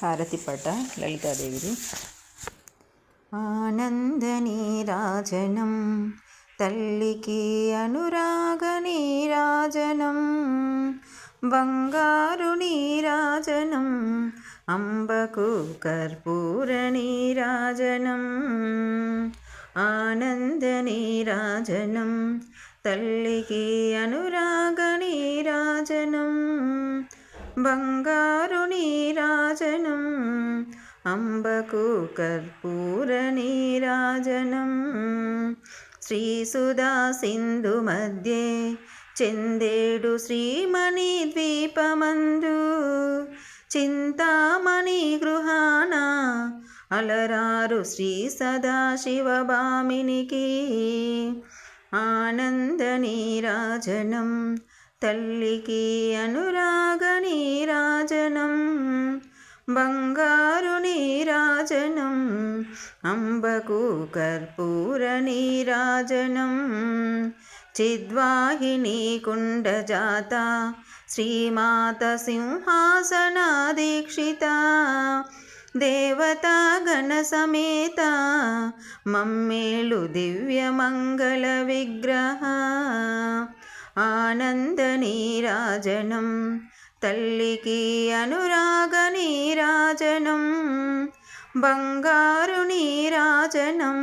హారతి పట లలితాదేవిది. ఆనంద నీరాజనం తల్లికి అనురాగ నీరాజనం, బంగారు నీరాజనం అంబకు కర్పూర నీరాజనం. ఆనంద నీరాజనం తల్లికి అనురాగ నీరాజనం, బంగారు నీరాజనం అంబకు కర్పూర నీరాజనం. శ్రీసుధా సింధు మధ్యే చందేడు శ్రీమణి ద్వీపమందు, చింతామణి గృహాన అలరారు శ్రీ సదాశివభామినికి. ఆనంద నీరాజనం తల్లికి అనురాగ నీరాజనం, బంగారు నీరాజనం అంబకు కర్పూర నీరాజనం. చిద్వాహిని కుండజాత శ్రీమాత సింహాసనాదీక్షిత, దేవతా గణ సమేత మమ్మేలు దివ్యమంగళ విగ్రహ. ఆనంద నీరాజనం తల్లికి అనురాగ నీరాజనం, బంగారు నీరాజనం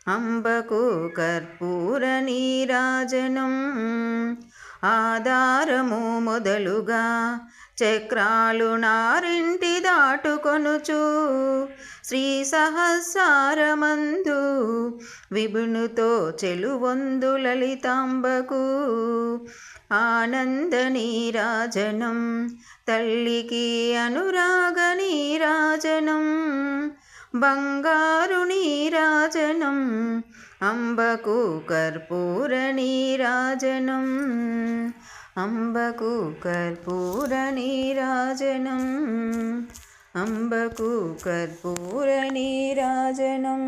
అంబకు కర్పూర నీరాజనం. ఆధారము మొదలుగా చక్రాలు నారింటి దాటుకొనుచు, శ్రీ సహస్రారమందు విభునుతో చెలువొందు లలితాంబకు. ఆనంద నీరాజనం తల్లికి అనురాగ నీరాజనం, బంగారు నీరాజనం అంబకు కర్పూర నీరాజనం, అంబకు కర్పూర నీరాజనం, అంబకు కర్పూర నీరాజనం.